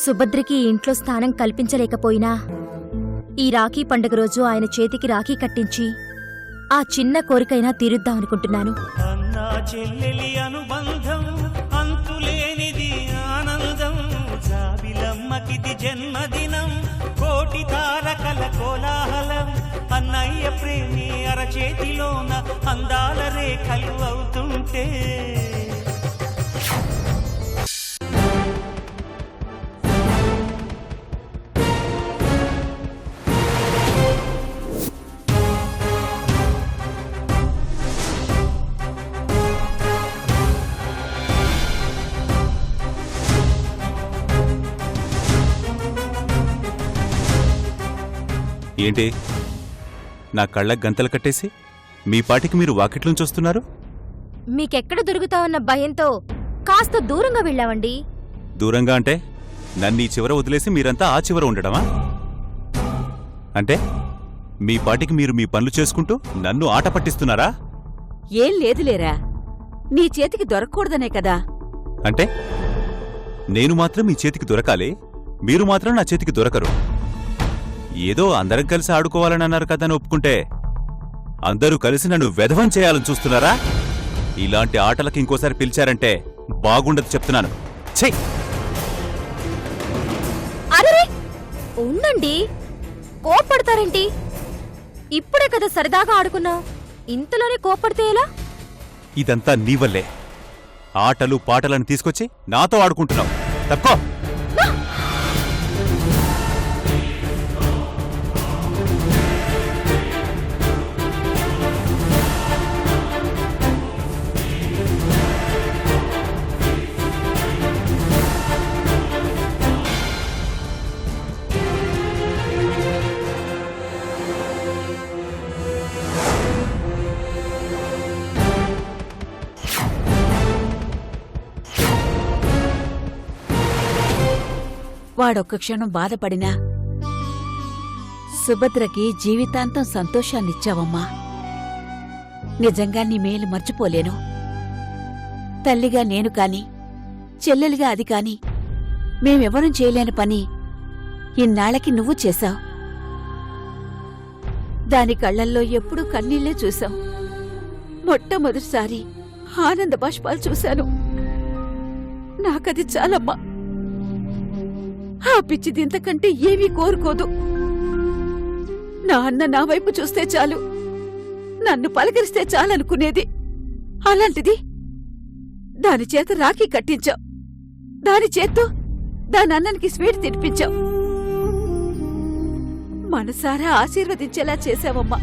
సుభద్రకి ఈ ఇంట్లో స్థానం కల్పించలేకపోయినా ఈ రాఖీ పండుగ రోజు ఆయన చేతికి రాఖీ కట్టించి ఆ చిన్న కోరికైనా తీరుద్దామనుకుంటున్నాను. అన్నా చెల్లెలి అనుబంధం అంతులేనిది ఆనందం, జాబిలమ్మకిది జన్మదినం, కోటి తారకల కోలాహలం, అన్నయ్య ప్రేమి అరచేతిలోన అందాల రేఖలు అవుతుంటే ఏంటి నా కళ్ళకు గంతలు కట్టేసి మీ పాటికి మీరు వాకిట్లోంచి వస్తున్నారు? మీకెక్కడ దొరుకుతావన్న భయంతో కాస్త దూరంగా వెళ్ళావండి. దూరంగా అంటే నన్ను ఈ చివర వదిలేసి మీరంతా ఆ చివర ఉండడమా? అంటే మీ పాటికి మీరు మీ పనులు చేసుకుంటూ నన్ను ఆట పట్టిస్తున్నారా? ఏం లేదులేరా, నీ చేతికి దొరకకూడదనే కదా. అంటే నేను మాత్రం మీ చేతికి దొరకాలి, మీరు మాత్రం నా చేతికి దొరకరు. ఏదో అందరం కలిసి ఆడుకోవాలని అన్నారు కదా అని ఒప్పుకుంటే అందరూ కలిసి నన్ను వెధవం చేయాలని చూస్తున్నారా? ఇలాంటి ఆటలకు ఇంకోసారి పిలిచారంటే బాగుండదు చెప్తున్నాను. ఛీ! అరే ఉండండి, కోప్పడతారేంటి? ఇప్పుడే కదా సరదాగా ఆడుకున్నావు, ఇంతలోనే కోప్పడితే ఎలా? ఇదంతా నీవల్లే. ఆటలు పాటలను తీసుకొచ్చి నాతో ఆడుకుంటున్నావు. తక్కో. వాడొక్క క్షణం బాధపడినా సుభద్రకి జీవితాంతం సంతోషాన్నిచ్చావమ్మా. నిజంగా నీ మేలు మర్చిపోలేను. తల్లిగా నేను కాని, చెల్లెలిగా అది కాని మేమెవరం చేయలేని పని ఇన్నాళ్లకి నువ్వు చేశావు. దాని కళ్లల్లో ఎప్పుడూ కన్నీళ్లే చూశాం. మొట్టమొదటిసారి ఆనంద బాష్పాలు చూశాను. నాకది చాలమ్మా. ఆ పిచ్చిది ఇంతకంటే ఏమీ కోరుకోదు. నా అన్న నా వైపు చూస్తే చాలు, నన్ను పలకరిస్తే చాలనుకునేది. అలాంటిది దాని చేత రాఖీ కట్టించావు, దాని చేత్తో దాని అన్ననికి స్వీట్ తినిపించావు. మనసారా ఆశీర్వదించేలా చేశావమ్మా.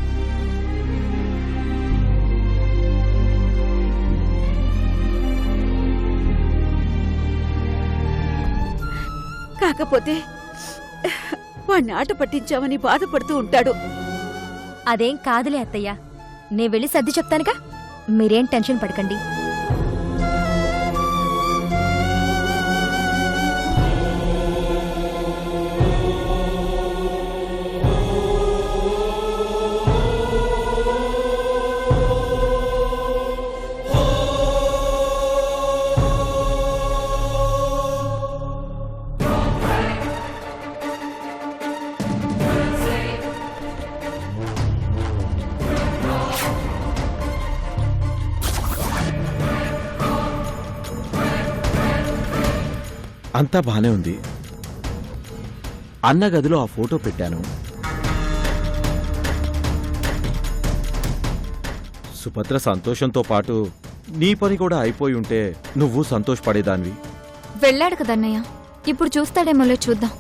కాకపోతే వాణ్ణి ఆట పట్టించామని బాధపడుతూ ఉంటాడు. అదేం కాదులే అత్తయ్య, నే వెళ్ళి సర్ది చెప్తానుగా, మీరేం టెన్షన్ పడకండి. అంతా బానే ఉంది. అన్న గదిలో ఆ ఫోటో పెట్టాను. సుభద్ర సంతోషంతో పాటు నీ పని కూడా అయిపోయి ఉంటే నువ్వు సంతోషపడేదానివి. వెళ్ళాడు కదన్నయ్య, ఇప్పుడు చూస్తాడేమోలే, చూద్దాం.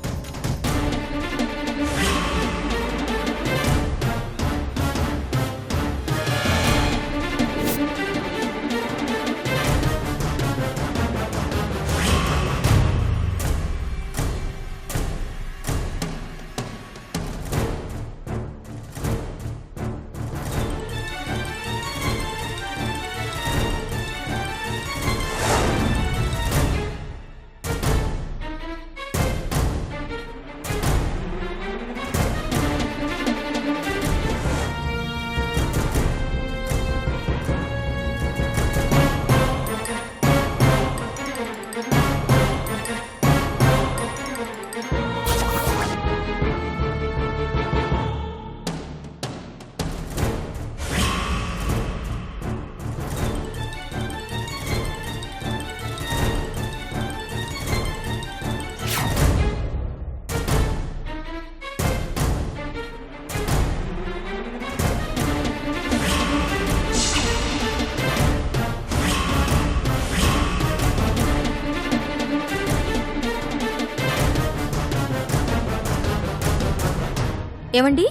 ఏమండి?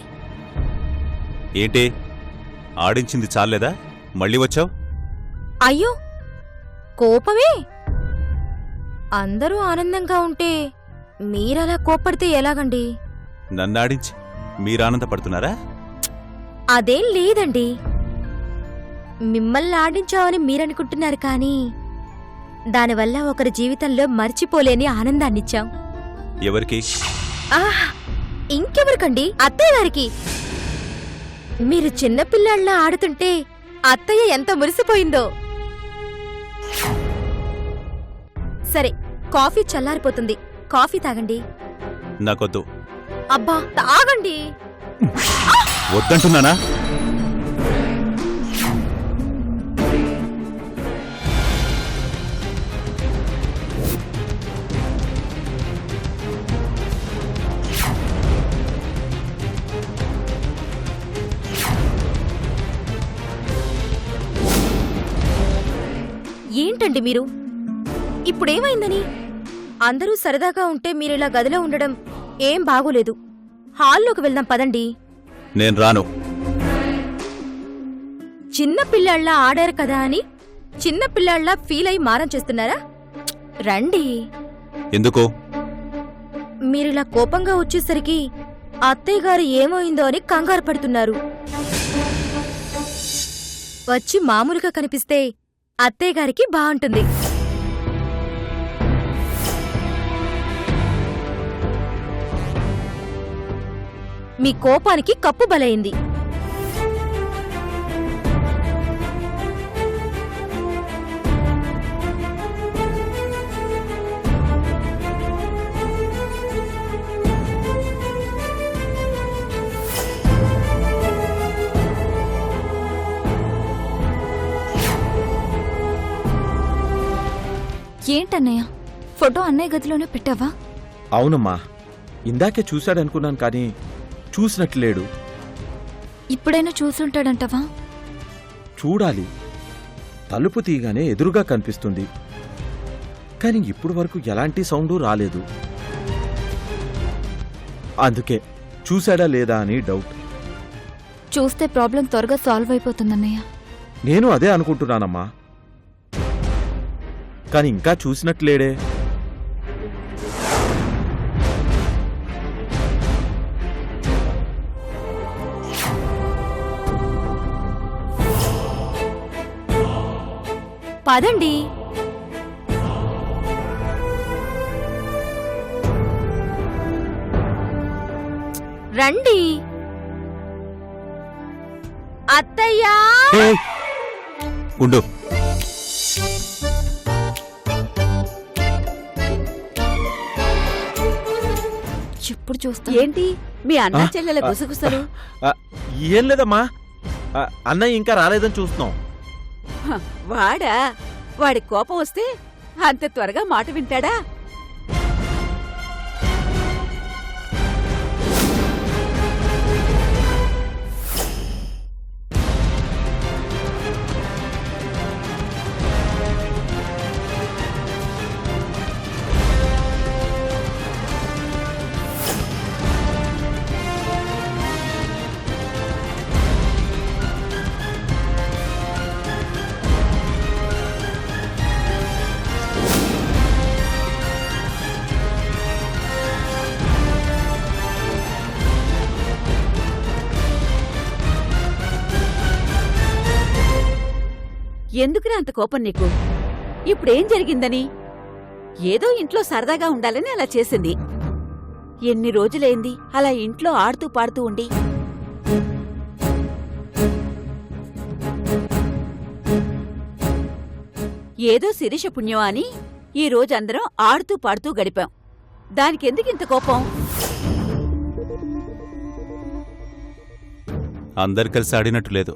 ఏంటి ఆడించింది చాలేదా మళ్ళీ వచ్చావు? అయ్యో, కోపమే. అందరూ ఆనందంగా ఉంటే మీరలా కోప్పడితే ఎలాగండి? నన్నాడించి మీరానందపడుతున్నారా? అదేం లేదండి. మిమ్మల్ని ఆడించామని మీరనుకుంటున్నారు కానీ దానివల్ల ఒకరి జీవితంలో మర్చిపోలేని ఆనందాన్నిచ్చాం. ఎవరికి? ఆహ్! ఇంకెవరికండి? అత్తయ్య గారికి. మీరు చిన్నపిల్లాళ్ళ ఆడుతుంటే అత్తయ్య ఎంత మురిసిపోయిందో. సరే, కాఫీ చల్లారిపోతుంది. కాఫీ తాగండి. నాకొద్దు. అబ్బా, తాగండి. వద్దంటున్నానా? ఏంటండి మీరు? ఇప్పుడేమైందని? అందరూ సరదాగా ఉంటే మీరిలా గదిలో ఉండడం ఏం బాగోలేదు. హాల్లోకి వెళ్దాం పదండి. నేను రాను. చిన్నపిల్లాళ్ళ ఆడారు కదా అని చిన్నపిల్లాళ్ళ ఫీల్ అయి మారం చేస్తున్నారా? రండి. ఎందుకు? మీరిలా కోపంగా వచ్చేసరికి అత్తయ్య గారు ఏమైందో అని కంగారు పడుతున్నారు. వచ్చి మామూలుగా కనిపిస్తే అత్తయ్య గారికి బాగుంటుంది. మీ కోపానికి కప్పు బలైంది. ఏంటన్నయ్య, ఫోటో అన్నయ్య గదిలోనే పెట్టావా? అవునమ్మా, ఇందాకే చూశాడనుకున్నాను కానీ చూసినట్లు లేడు. ఇప్పుడైనా చూసుంటాడంటవా? చూడాలి. తలుపు తీయగానే ఎదురుగా కనిపిస్తుంది, కానీ ఇప్పుడు వరకు ఎలాంటి సౌండు రాలేదు. అందుకే చూశాడా లేదా అని డౌట్. చూస్తే ప్రాబ్లం త్వరగా సాల్వ్ అయిపోతుందన్నయ్య. నేను అదే అనుకుంటున్నానమ్మా, కానీ ఇంకా చూసినట్లేడే. పదండి. రండి. అత్తయ్యా! ఏయ్! ఉండు. ఎప్పుడు చూస్తా? ఏంటి మీ అన్న చెల్లెల గుసగుసలు? ఏం లేదమ్మా, అన్నయ్య ఇంకా రాలేదని చూస్తున్నాం. హ, వాడా? వాడి కోపం వస్తే అంత త్వరగా మాట వింటాడా? ఎందుకురా అంత కోపం నీకు? ఇప్పుడేం జరిగిందని? ఏదో ఇంట్లో సరదాగా ఉండాలని అలా చేసింది. ఎన్ని రోజులైంది అలా ఇంట్లో ఆడుతూ పాడుతూ ఉండి? ఏదో శిరీష పుణ్యం అని ఈ రోజందరం ఆడుతూ పాడుతూ గడిపాం. దానికెందుకింత కోపం? అందరు కలిసి ఆడినట్టు లేదు,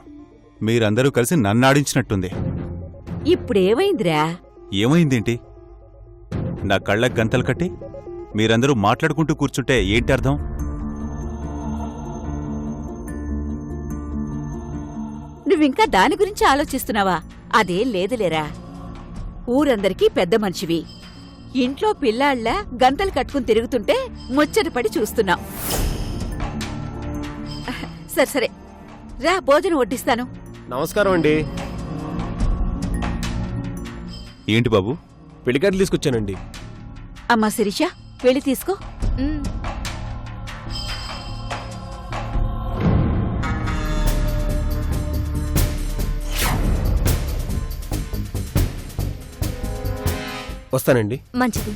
మీరందరూ కలిసి నన్నాడించినట్టుంది. ఇప్పుడేమైందిరా? ఏమైందేంటి? నా కళ్ళకు గంతలు కట్టి మీరందరూ మాట్లాడుకుంటూ కూర్చుంటే ఏంటి అర్థం? నువ్వింకా దాని గురించి ఆలోచిస్తున్నావా? అదేం లేదులేరా. ఊరందరికీ పెద్ద మనిషివి. ఇంట్లో పిల్లాళ్ళ గంతలు కట్టుకుని తిరుగుతుంటే ముచ్చటపడి చూస్తున్నాం. సరే సరే రా భోజనం వడ్డిస్తాను. నమస్కారం అండి. ఏంటి బాబు? పెళ్లికార్డు తీసుకొచ్చానండి. అమ్మా శిరీష వెళ్ళి తీసుకో. ఉమ్. వస్తానండి. మంచిది.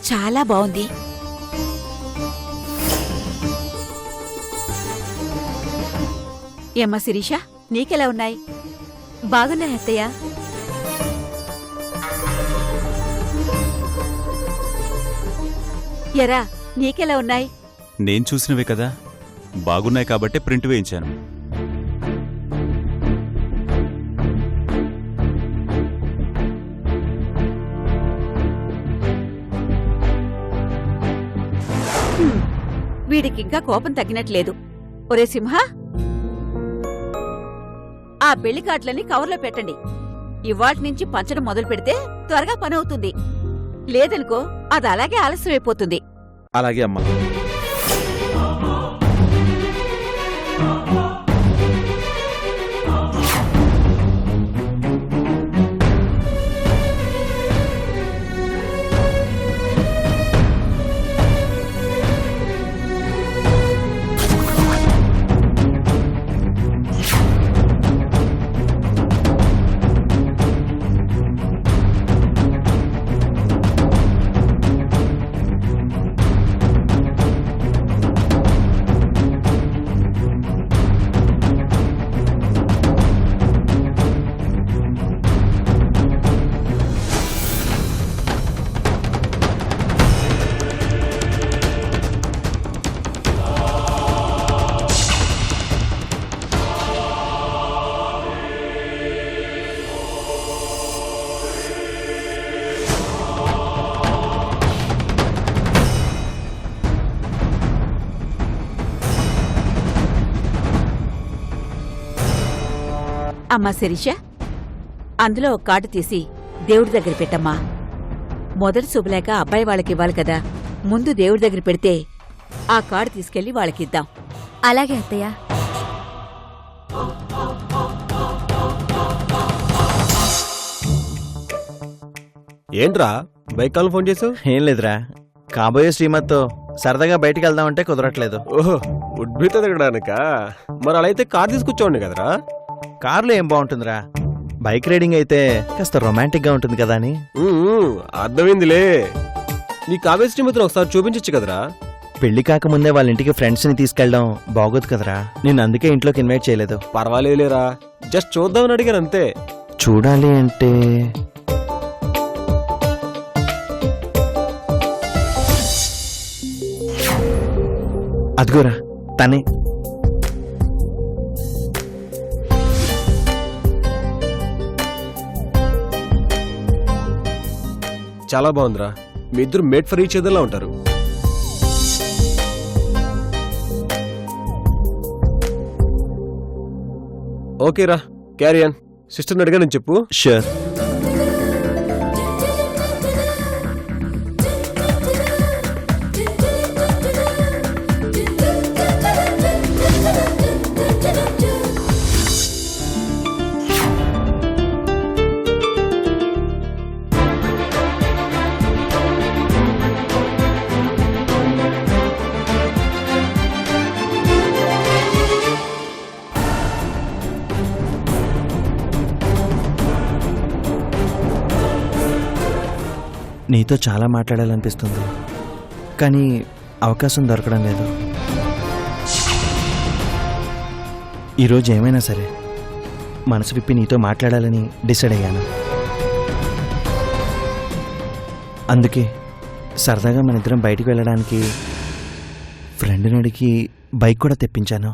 చాలా బాగుంది. ఏమ్మా శిరీష నీకెలా ఉన్నాయి? బాగున్నాయి అత్తయ్య. ఎరా నీకెలా ఉన్నాయి? నేను చూసినవే కదా, బాగున్నాయి కాబట్టే ప్రింట్ వేయించాను. వీడికింకా కోపం తగ్గినట్లేదు. ఒరే సింహ, ఆ పెళ్లి కార్డులని కవర్లో పెట్టండి. ఇవాటి నుంచి పంచడం మొదలు పెడితే త్వరగా పనవుతుంది. లేదనుకో అది అలాగే ఆలస్యమైపోతుంది. అలాగే అమ్మా. అమ్మా శిరీష, అందులో ఒక కార్డు తీసి దేవుడి దగ్గర పెట్టమ్మా. మొదటి శుభలేక అబ్బాయి వాళ్ళకివ్వాలి కదా, ముందు దేవుడి దగ్గర పెడితే ఆ కార్డు తీసుకెళ్లి వాళ్ళకిద్దాం. అలాగే అత్తయ్య. ఏంట్రా బైక్ కాల్ ఫోన్ చేసావు? ఏం లేదురా, కాబోయే శ్రీమత్తో సరదాగా బయటికి వెళ్దామంటే కుదరట్లేదు. ఓహో, ఉడ్బిత తిరగడానిక? మరి అలా అయితే కార్ తీసుకొచ్చావండి కదరా. కారులో ఏం బాగుంటుందిరా, బైక్ రైడింగ్ అయితే కాస్త రొమాంటిక్ గా ఉంటుంది కదా అని. అర్థమైందిలే. నీ కావ్య శ్రీమతిని ఒకసారి చూపించచ్చు కదరా. పెళ్లి కాకముందే వాళ్ళ ఇంటికి ఫ్రెండ్స్ ని తీసుకెళ్ళడం బాగోదు కదరా, నేను అందుకే ఇంట్లోకి ఇన్వైట్ చేయలేదు. పర్వాలేదులేరా, జస్ట్ చూద్దామని అడిగాను అంతే. చూడాలి అంటే అదిగోరా తనే. చాలా బాగుందిరా, మీ ఇద్దరు మేడ్ ఫర్ ఈచ్ అదర్లా ఉంటారు. ఓకేరా, క్యారియన్. సిస్టర్ని అడిగా నేను చెప్పు. షూర్. నీతో చాలా మాట్లాడాలనిపిస్తుంది, కానీ అవకాశం దొరకడం లేదు. ఈరోజు ఏమైనా సరే మనసు విప్పి నీతో మాట్లాడాలని డిసైడ్ అయ్యాను. అందుకే సరదాగా మన ఇద్దరం బయటికి వెళ్ళడానికి ఫ్రెండ్ని అడిగి బైక్ కూడా తెప్పించాను.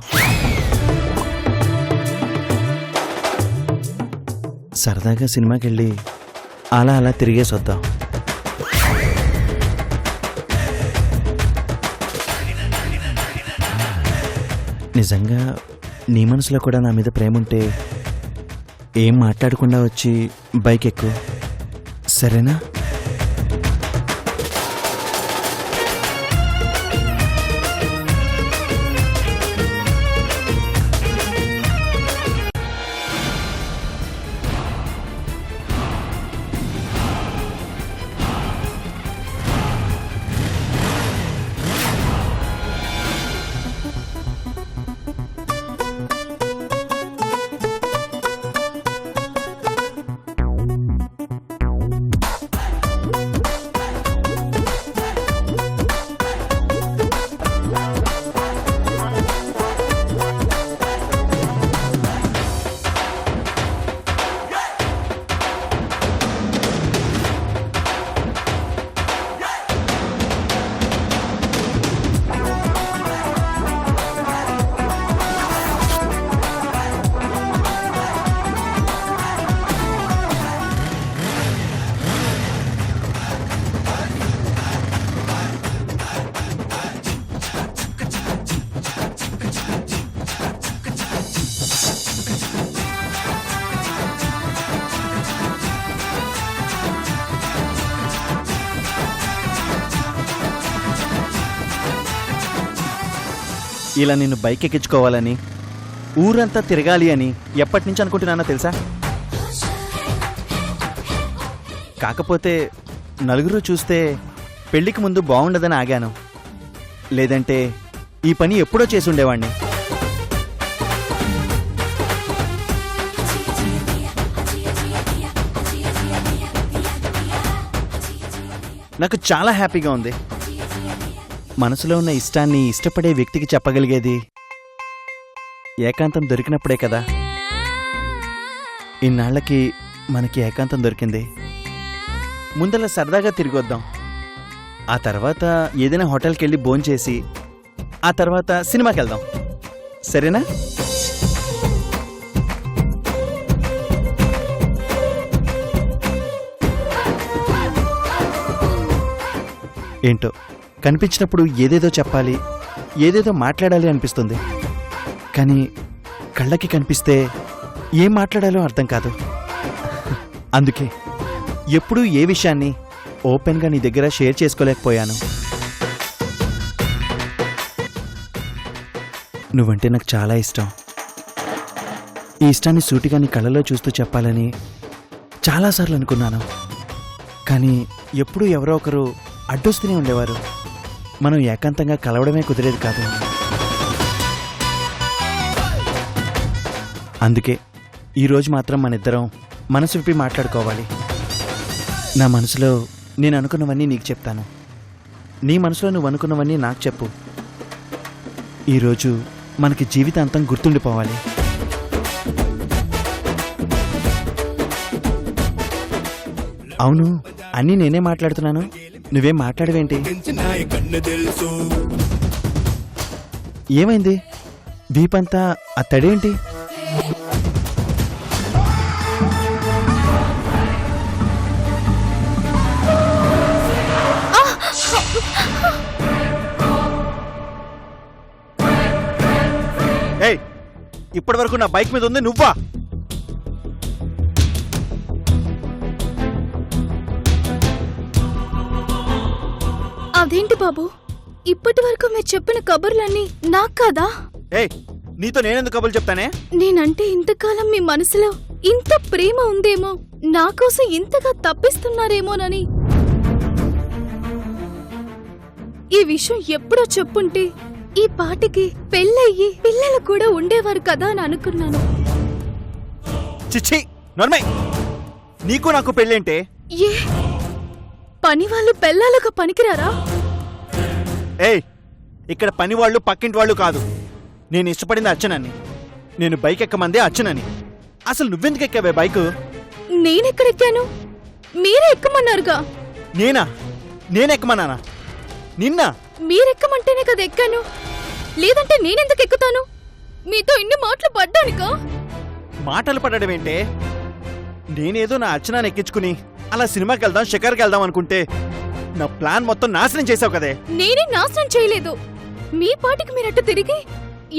సరదాగా సినిమాకి వెళ్ళి అలా తిరిగేసి వద్దాం. నిజంగా నీ మనసులో కూడా నా మీద ప్రేమ ఉంటే ఏం మాట్లాడకుండా వచ్చి బైక్ ఎక్కు, సరేనా? ఇలా నిన్ను బైక్ ఎక్కించుకోవాలని, ఊరంతా తిరగాలి అని ఎప్పటి నుంచి అనుకుంటున్నానో తెలుసా? కాకపోతే నలుగురు చూస్తే పెళ్లికి ముందు బాగుండదని ఆగాను. లేదంటే ఈ పని ఎప్పుడో చేసి ఉండేవాణ్ణి. నాకు చాలా హ్యాపీగా ఉంది. మనసులో ఉన్న ఇష్టాన్ని ఇష్టపడే వ్యక్తికి చెప్పగలిగేది ఏకాంతం దొరికినప్పుడే కదా. ఇన్నాళ్లకి మనకి ఏకాంతం దొరికింది. ముందల సరదాగా తిరిగొద్దాం. ఆ తర్వాత ఏదైనా హోటల్కి వెళ్ళి భోంచేసి ఆ తర్వాత సినిమాకి వెళ్దాం, సరేనా? ఏంటో కనిపించినప్పుడు ఏదేదో చెప్పాలి, ఏదేదో మాట్లాడాలి అనిపిస్తుంది. కానీ కళ్ళకి కనిపిస్తే ఏం మాట్లాడాలో అర్థం కాదు. అందుకే ఎప్పుడూ ఏ విషయాన్ని ఓపెన్గా నీ దగ్గర షేర్ చేసుకోలేకపోయాను. నువ్వంటే నాకు చాలా ఇష్టం. ఈ ఇష్టాన్ని సూటిగా నీ కళ్ళలో చూస్తూ చెప్పాలని చాలాసార్లు అనుకున్నాను. కానీ ఎప్పుడూ ఎవరో ఒకరు అడ్డొస్తూనే ఉండేవారు. మనం ఏకాంతంగా కలవడమే కుదిరేది కాదు. అందుకే ఈరోజు మాత్రం మన ఇద్దరం మనసు విప్పి మాట్లాడుకోవాలి. నా మనసులో నేను అనుకున్నవన్నీ నీకు చెప్తాను, నీ మనసులో నువ్వు అనుకున్నవన్నీ నాకు చెప్పు. ఈరోజు మనకి జీవితాంతం గుర్తుండిపోవాలి. అవును, అన్నీ నేనే మాట్లాడుతున్నాను, నువ్వేం మాట్లాడవేంటి? ఏమైంది? దీపంతా ఆ తడేంటి? ఏయ్, ఇప్పటి వరకు నా బైక్ మీద ఉంది నువ్వా? అదేంటి బాబు, ఇప్పటి వరకు మీరు చెప్పిన కబుర్లన్నీ నాకు కాదా? ఏయ్, నీతో నేనెందుకు కబుర్లు చెప్తానే? నేనంటే ఇంతకాలం మీ మనసులో ఇంత ప్రేమ ఉందేమో, నా కోసం ఇంతగా తప్పిస్తున్నారేమోనని. ఈ విషయం ఎప్పుడో చెప్పుంటే ఈ పాటికి పెళ్ళయ్యి పిల్లలు కూడా ఉండేవారు కదా అని అనుకున్నాను. చిచ్చి నర్మై, నీకు నాకు పెళ్ళేంటే? ఏ పని వాళ్ళు పెళ్ళాలుగా పనికిరారా? ఏయ్, ఇక్కడ పని వాళ్ళు పక్కింటి వాళ్ళు కాదు. నేను ఇష్టపడింది అర్చనని. నేను బైక్ ఎక్కమందే అర్చనని. అసలు నువ్వెందుకు ఎక్కావే బైకు? నేనెక్కడెక్కాను? మీరే ఎక్కమన్నారుగా. నేనెక్కమన్నానా? నిన్న మీరెక్కమంటేనే కదా ఎక్కాను. లేదంటే నేనెందుకు ఎక్కుతాను? మీతో ఇన్ని మాటలు పడ్డానికా? మాటలు పడడమేంటే? నేనేదో నా అర్చనాన్ని ఎక్కించుకుని అలా సినిమాకి వెళ్దాం, షికార్కి వెళ్దాం అనుకుంటే నా ప్లాన్ మొత్తం నాశనం చేసావు కదే. నేనే నాశనం చేయలేదు. మీ పాటికి మీరట్టు తిరిగి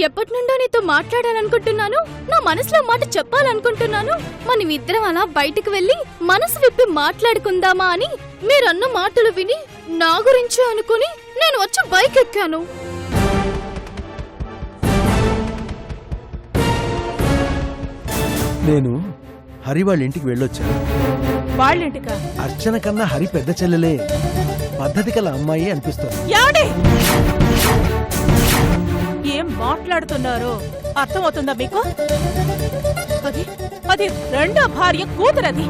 ఎప్పటి నుండో నీతో మాట్లాడాలనుకుంటున్నాను, నా మనసులో మాట చెప్పాలనుకుంటున్నాను, మనమిద్దరం అలా బయటికి వెళ్ళి మనసు విప్పి మాట్లాడుకుందామా అని మీరన్న మాటలు విని నా గురించి అనుకుని నేను వచ్చి బైక్ ఎక్కాను. నేను హరి వాళ్ళ ఇంటికి వెళ్ళొచ్చాను. వాళ్ళింటికా? అర్చన కన్నా హరి పెద్ద చెల్లెలే. పద్ధతి గల అమ్మాయి అనిపిస్తుంది. ఏమండి? ఏం మాట్లాడుతున్నారో అర్థమవుతుందా మీకు? అది అది రెండో భార్య కూతురది.